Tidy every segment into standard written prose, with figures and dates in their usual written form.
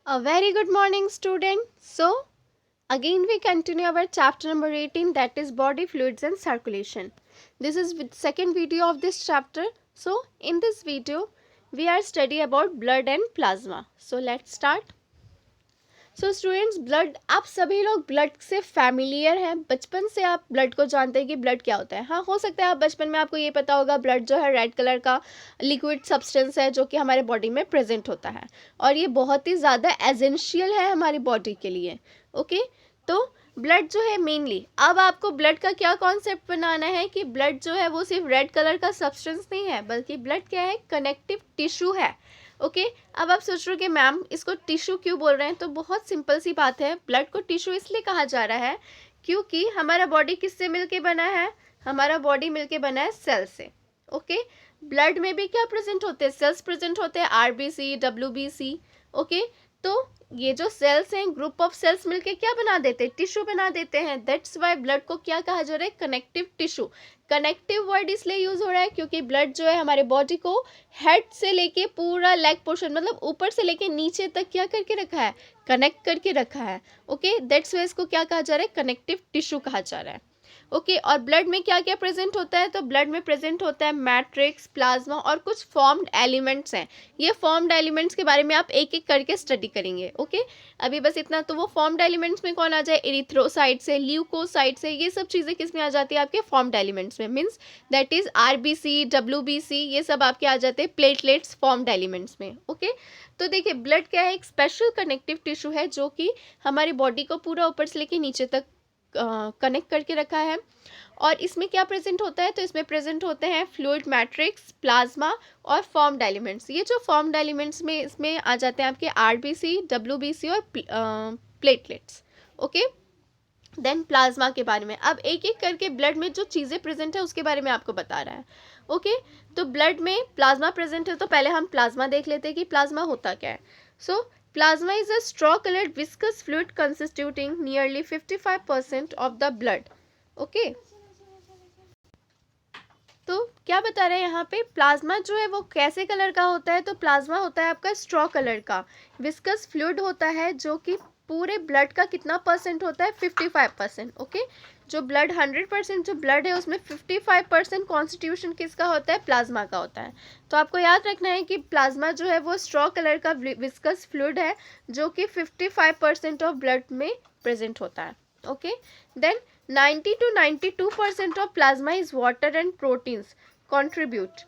A very good morning, student. So, again we continue our chapter number 18, that is body fluids and circulation. This is second video of this chapter. So, in this video we are study about blood and plasma. So, let's start. So students blood, आप सभी लोग blood से familiar हैं, बचपन से आप blood को जानते हैं कि ब्लड क्या होता है. हाँ, हो सकता है आप बचपन में आपको ये पता होगा ब्लड जो है रेड कलर का लिक्विड सब्सटेंस है जो कि हमारे बॉडी में प्रेजेंट होता है और ये बहुत ही ज़्यादा एसेंशियल है हमारी बॉडी के लिए. ओके, तो ब्लड जो है मेनली, अब आपको ब्लड का क्या कॉन्सेप्ट बनाना है कि ब्लड जो है वो सिर्फ रेड कलर का सब्सटेंस नहीं है, बल्कि ब्लड क्या है, कनेक्टिव टिश्यू है. ओके, अब आप सोच रहे हो कि मैम इसको टिश्यू क्यों बोल रहे हैं, तो बहुत सिंपल सी बात है. ब्लड को टिश्यू इसलिए कहा जा रहा है क्योंकि हमारा बॉडी किससे मिलके बना है, हमारा बॉडी मिलके बना है सेल से. ओके, ब्लड में भी क्या प्रेजेंट होते हैं, सेल्स प्रेजेंट होते हैं, आरबीसी, डब्ल्यूबीसी. ओके, तो ये जो सेल्स हैं, ग्रुप ऑफ सेल्स मिलके क्या बना देते हैं, टिश्यू बना देते हैं. दैट्स वाई ब्लड को क्या कहा जा रहा है, कनेक्टिव टिश्यू. कनेक्टिव वर्ड इसलिए यूज हो रहा है क्योंकि ब्लड जो है हमारे बॉडी को हेड से लेके पूरा लेग पोर्शन, मतलब ऊपर से लेके नीचे तक क्या करके रखा है, कनेक्ट करके रखा है. ओके, दैट्स वाई इसको क्या कहा जा रहा है, कनेक्टिव टिश्यू कहा जा रहा है. ओके, और ब्लड में क्या क्या प्रेजेंट होता है, तो ब्लड में प्रेजेंट होता है मैट्रिक्स, प्लाज्मा और कुछ फॉर्म्ड एलिमेंट्स हैं. ये फॉर्म्ड एलिमेंट्स के बारे में आप एक एक करके स्टडी करेंगे. ओके, अभी बस इतना. तो वो फॉर्म्ड एलिमेंट्स में कौन आ जाए, एरिथ्रोसाइट्स है, ल्यूकोसाइट्स है, ये सब चीज़ें किस में आ जाती है, आपके फॉर्म्ड एलिमेंट्स में. Means that is RBC, WBC, ये सब आपके आ जाते हैं प्लेटलेट्स फॉर्म्ड एलिमेंट्स में. ओके, तो देखिए ब्लड क्या है, एक स्पेशल कनेक्टिव टिश्यू है जो कि हमारी बॉडी को पूरा ऊपर से लेके नीचे तक कनेक्ट करके रखा है. और इसमें क्या प्रेजेंट होता है, तो इसमें प्रेजेंट होते हैं फ्लूइड मैट्रिक्स, प्लाज्मा और फॉर्म्ड एलिमेंट्स. ये जो फॉर्म्ड एलिमेंट्स में इसमें आ जाते हैं आपके आरबीसी, डब्ल्यूबीसी और प्लेटलेट्स. ओके, देन प्लाज्मा के बारे में अब एक एक करके ब्लड में जो चीज़ें प्रेजेंट है उसके बारे में आपको बता रहा है. ओके, तो ब्लड में प्लाज्मा प्रेजेंट है, तो पहले हम प्लाज्मा देख लेते हैं कि प्लाज्मा होता क्या है. सो plasma is a straw-colored viscous fluid constituting nearly 55% of the blood. Okay. तो क्या बता रहे हैं यहाँ पे, प्लाज्मा जो है वो कैसे कलर का होता है, तो प्लाज्मा होता है आपका स्ट्रॉ कलर का विस्कस फ्लूइड होता है जो कि पूरे ब्लड का कितना परसेंट होता है, 55%. ओके, जो ब्लड 100% जो ब्लड है उसमें 55% कॉन्स्टिट्यूशन किसका होता है, प्लाज्मा का होता है. तो आपको याद रखना है कि प्लाज्मा जो है वो स्ट्रॉ कलर का विस्कस फ्लूइड है जो कि 55% ऑफ ब्लड में प्रेजेंट होता है. Okay, then 90 to 92% of plasma is water and proteins contribute.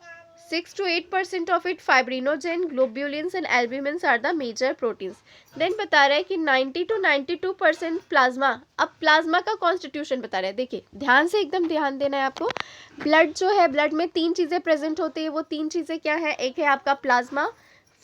6 to 8% of it fibrinogen, globulins and albumins are the major proteins. Then बता रहा है कि 90 to 92% प्लाज्मा. अब प्लाज्मा का कॉन्स्टिट्यूशन बता रहा है. देखिए ध्यान से, एकदम ध्यान देना है आपको. ब्लड जो है, ब्लड में तीन चीज़ें प्रेजेंट होती है. वो तीन चीज़ें क्या है, एक है आपका प्लाज्मा,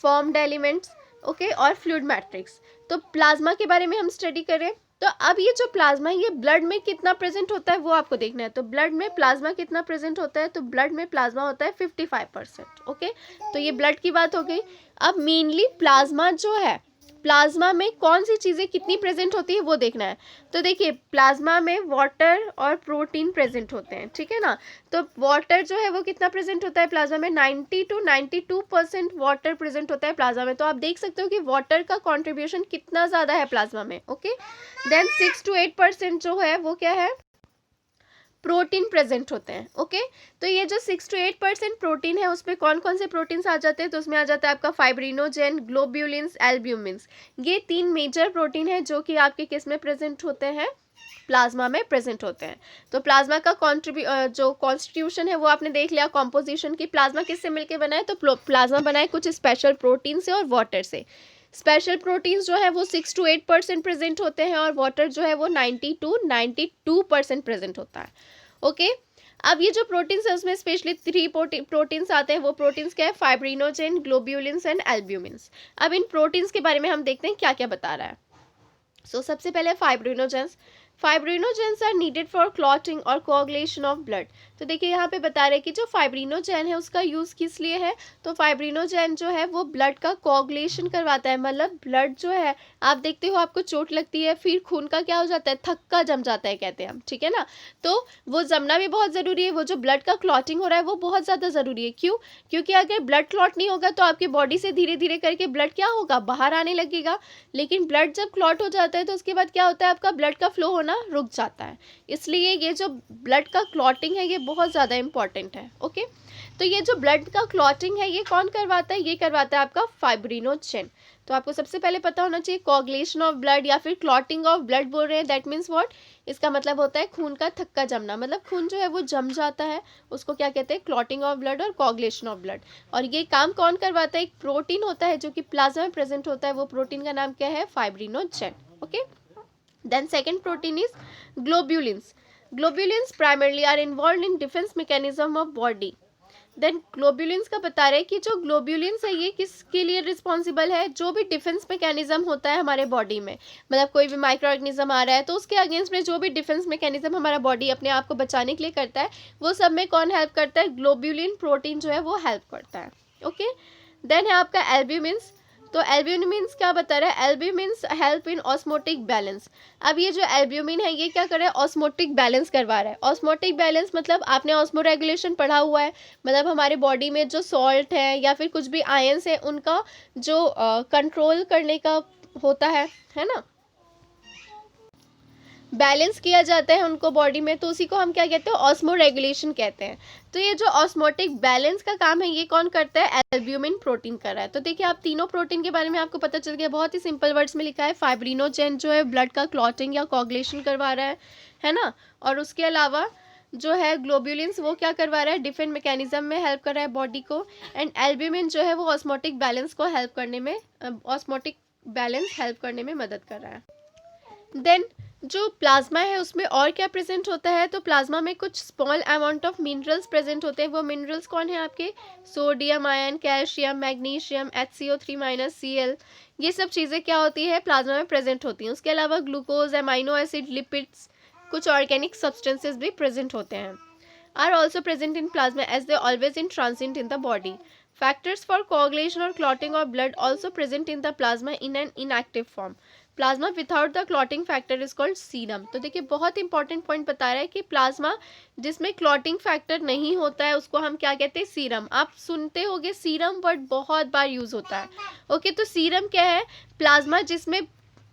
फॉर्म्ड एलिमेंट्स, ओके, और फ्लूइड मैट्रिक्स. तो प्लाज्मा के बारे में हम स्टडी करें. तो अब ये जो प्लाज्मा है ये ब्लड में कितना प्रेजेंट होता है वो आपको देखना है. तो ब्लड में प्लाज्मा कितना प्रेजेंट होता है, तो ब्लड में प्लाज्मा होता है 55%. ओके, तो ये ब्लड की बात हो गई. अब मेनली प्लाज्मा जो है, प्लाज्मा में कौन सी चीज़ें कितनी प्रेजेंट होती है वो देखना है. तो देखिए प्लाज्मा में वाटर और प्रोटीन प्रेजेंट होते हैं, ठीक है ना. तो वाटर जो है वो कितना प्रेजेंट होता है प्लाज्मा में, 90 to 92% वाटर प्रेजेंट होता है प्लाज्मा में. तो आप देख सकते हो कि वाटर का कॉन्ट्रीब्यूशन कितना ज़्यादा है प्लाज्मा में. ओके, देन 6 to 8% जो है वो क्या है, प्रोटीन प्रेजेंट होते हैं. ओके, तो ये जो 6 to 8% प्रोटीन है उसमें कौन कौन से प्रोटीन्स आ जाते हैं, तो उसमें आ जाता है आपका फाइब्रिनोजेन, ग्लोब्यूलिन्स, एल्ब्यूमिन्स. ये तीन मेजर प्रोटीन है जो कि आपके किस में प्रेजेंट होते हैं, प्लाज्मा में प्रेजेंट होते हैं. तो प्लाज्मा का जो कॉन्स्टिट्यूशन है वो आपने देख लिया, कॉम्पोजिशन की. प्लाज्मा किससे मिलकर बना है, तो प्लाज्मा बना है कुछ स्पेशल प्रोटीन से और वाटर से. स्पेशल प्रोटीन्स जो है वो 6 to 8% प्रेजेंट होते हैं और वाटर जो है वो 90 to 92% प्रेजेंट होता है. ओके, अब ये जो प्रोटीन्स है उसमें स्पेशली 3 प्रोटीन्स आते हैं. वो प्रोटीन्स क्या है, फाइब्रिनोजेन, ग्लोब्यूलिन्स एंड एल्ब्यूमिन्स. अब इन प्रोटीन्स के बारे में हम देखते हैं क्या क्या बता रहा है. सो सबसे पहले फाइब्रिनोजेंस. फाइब्रिनोजेंस आर नीडेड फॉर क्लॉटिंग और कोआगुलेशन ऑफ ब्लड। तो देखिए यहाँ पे बता रहे हैं कि जो फाइब्रिनोजेन है उसका यूज़ किस लिए है, तो फाइब्रिनोजेन जो है वो ब्लड का कोआगुलेशन करवाता है, मतलब ब्लड जो है, आप देखते हो आपको चोट लगती है फिर खून का क्या हो जाता है, थक्का जम जाता है कहते हैं हम, ठीक है ना। तो वो जमना भी बहुत ज़रूरी है, वो जो ब्लड का क्लॉटिंग हो रहा है वो बहुत ज़्यादा ज़रूरी है। क्यों? क्योंकि अगर ब्लड क्लॉट नहीं होगा तो आपकी बॉडी से धीरे धीरे करके ब्लड क्या होगा, बाहर आने लगेगा। लेकिन ब्लड जब क्लॉट हो जाता है तो उसके बाद क्या होता है, आपका ब्लड का फ्लो होना रुक जाता है। इसलिए ये जो ब्लड का क्लॉटिंग है ये बहुत ज़्यादा इंपॉर्टेंट है। ओके, तो ये जो ब्लड का क्लॉटिंग है ये कौन करवाता है, ये करवाता है आपका फाइब्रिनोजेन। तो आपको सबसे पहले पता होना चाहिए कोआगुलेशन ऑफ ब्लड या फिर क्लॉटिंग ऑफ ब्लड बोल रहे हैं, दैट मीन्स व्हाट, इसका मतलब होता है खून का थक्का जमना, मतलब खून जो है वो जम जाता है, उसको क्या कहते हैं, क्लॉटिंग ऑफ ब्लड और कोआगुलेशन ऑफ ब्लड। और ये काम कौन करवाता है, एक प्रोटीन होता है जो कि प्लाज्मा में प्रेजेंट होता है, वो प्रोटीन का नाम क्या है, fibrinogen. Okay, then second protein is globulins. Globulins primarily are involve in defence mechanism of body. Then globulins का बता रहे हैं कि जो ग्लोब्यूलिन्स है ये किसके लिए रिस्पॉन्सिबल है, जो भी डिफेंस मैकेनिज्म होता है हमारे बॉडी में, मतलब कोई भी माइक्रो ऑर्गेनिज्म आ रहा है तो उसके अगेंस्ट में जो भी डिफेंस मैकेनिज्म हमारा बॉडी अपने आप को बचाने के लिए करता है, वो सब में कौन हेल्प करता है, ग्लोब्यूलिन प्रोटीन जो है वो हेल्प करता है। ओके, देन है आपका एल्ब्यूमिन्स। तो एल्ब्यूमिन्स क्या बता रहा है, albumins help in osmotic balance. अब ये जो एल्ब्यूमिन है ये क्या कर रहा है, ऑस्मोटिक बैलेंस करवा रहा है। ऑस्मोटिक बैलेंस मतलब आपने ऑस्मो रेगुलेशन पढ़ा हुआ है, मतलब हमारे बॉडी में जो सॉल्ट है या फिर कुछ भी आयंस है उनका जो कंट्रोल करने का होता है ना, बैलेंस किया जाता है उनको बॉडी में, तो उसी को हम क्या कहते हैं, ऑस्मो रेगुलेशन कहते हैं। तो ये जो ऑस्मोटिक बैलेंस का काम है ये कौन करता है, एल्ब्यूमिन प्रोटीन कर रहा है। तो देखिए आप तीनों प्रोटीन के बारे में आपको पता चल गया, बहुत ही सिंपल वर्ड्स में लिखा है। फाइब्रिनोजेन जो है ब्लड का क्लॉटिंग या कोआगुलेशन करवा रहा है ना, और उसके अलावा जो है ग्लोब्यूलिन्स वो क्या करवा रहा है, डिफेंस मैकेनिज्म में हेल्प कर रहा है बॉडी को। एंड एल्ब्यूमिन जो है वो ऑस्मोटिक बैलेंस को हेल्प करने में, ऑस्मोटिक बैलेंस हेल्प करने में मदद कर रहा है। देन जो प्लाज्मा है उसमें और क्या प्रेजेंट होता है, तो प्लाज्मा में कुछ small amount of minerals present होते हैं। वो मिनरल्स कौन है आपके, sodium ion, calcium, magnesium, HCO3-Cl, ये सब चीज़ें क्या होती है, प्लाज्मा में प्रेजेंट होती हैं। उसके अलावा ग्लूकोज, अमाइनो एसिड, लिपिड्स, कुछ ऑर्गेनिक सब्सटेंसेज भी प्रेजेंट होते हैं, are also present in plasma as they always in transit in the body. Factors for coagulation और clotting of blood also present in the plasma in an inactive form. Plasma without the clotting factor is called serum. तो देखिए बहुत important point बता रहा है कि plasma जिसमें clotting factor नहीं होता है उसको हम क्या कहते हैं, सीरम। आप सुनते होंगे सीरम वर्ड बहुत बार यूज होता है। ओके, तो सीरम क्या है, प्लाज्मा जिसमें,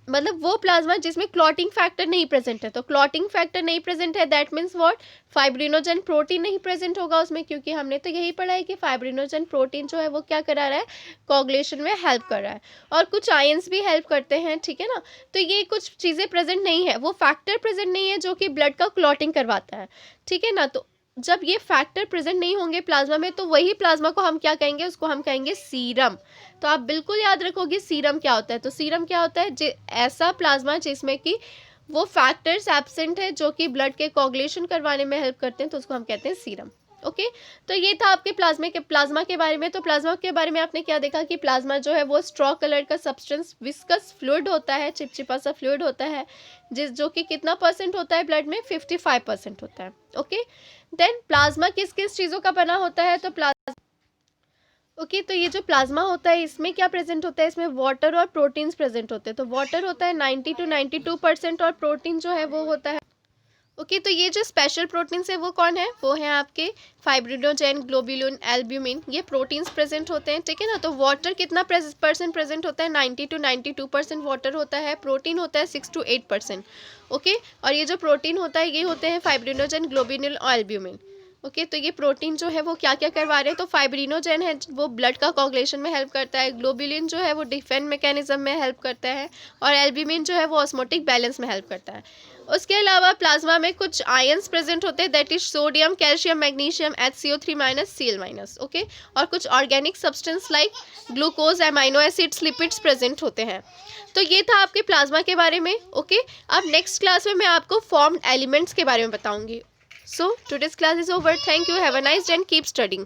मतलब वो प्लाज्मा जिसमें क्लॉटिंग फैक्टर नहीं प्रेजेंट है। तो क्लॉटिंग फैक्टर नहीं प्रेजेंट है, that means what, fibrinogen protein नहीं प्रेजेंट होगा उसमें, क्योंकि हमने तो यही पढ़ा है कि फाइब्रिनोजन प्रोटीन जो है वो क्या करा रहा है, कोआगुलेशन में हेल्प कर रहा है, और कुछ आयंस भी हेल्प करते हैं, ठीक है ना। तो ये कुछ चीज़ें प्रेजेंट नहीं है, वो फैक्टर प्रेजेंट नहीं है जो कि ब्लड का क्लॉटिंग करवाता है, ठीक है ना। तो जब ये फैक्टर प्रेजेंट नहीं होंगे प्लाज्मा में तो वही प्लाज्मा को हम क्या कहेंगे, उसको हम कहेंगे सीरम। तो आप बिल्कुल याद रखोगे सीरम क्या होता है। तो सीरम क्या होता है, ऐसा प्लाज्मा जिसमें कि वो फैक्टर्स एब्सेंट है जो कि ब्लड के कोआगुलेशन करवाने में हेल्प करते हैं, तो उसको हम कहते हैं सीरम। ओके, तो ये था आपके प्लाज्मा के बारे में। तो प्लाज्मा के बारे में आपने क्या देखा कि प्लाज्मा जो है वो स्ट्रॉ कलर का सब्सटेंस, विस्कस फ्लूइड होता है, चिपचिपा सा फ्लूइड होता है, जो कि कितना परसेंट होता है ब्लड में, 55% होता है। ओके, देन प्लाज्मा किस किस चीज़ों का बना होता है, तो ओके, तो ये जो प्लाज्मा होता है इसमें क्या प्रेजेंट होता है, इसमें वाटर और प्रोटीन्स प्रेजेंट होते हैं। तो वाटर होता है 90 to 92% और प्रोटीन जो है वो होता है, ओके, तो ये जो स्पेशल प्रोटीन्स है वो कौन है, वो है आपके फाइब्रिनोजेन, ग्लोब्यूलिन, एल्ब्यूमिन, ये प्रोटीन्स प्रेजेंट होते हैं, ठीक है ना। तो वाटर कितना परसेंट प्रेजेंट होता है, 90 to 92% वाटर होता है, प्रोटीन होता है 6 to 8%। ओके, और ये जो प्रोटीन होता है ये होते हैं फाइब्रिनोजेन, ग्लोब्यूलिन और एल्ब्यूमिन। ओके, तो ये प्रोटीन जो है वो क्या क्या करवा रहे हैं, तो फाइब्रिनोजेन है वो ब्लड का कोआगुलेशन में हेल्प करता है, ग्लोब्यूलिन जो है वो डिफेंस मैकेनिज्म में हेल्प करता है, और एल्ब्यूमिन जो है वो ऑस्मोटिक बैलेंस में हेल्प करता है। उसके अलावा प्लाज्मा में कुछ आयंस प्रेजेंट होते हैं, that is sodium, calcium, magnesium, HCO3-Cl-। Okay, और कुछ organic substance like glucose, amino acids, lipids present होते हैं। तो ये था आपके प्लाज्मा के बारे में। ओके, अब नेक्स्ट क्लास में मैं आपको फॉर्म्ड एलिमेंट्स के बारे में बताऊंगी। So today's class is over. Thank you. Have a nice day and keep studying.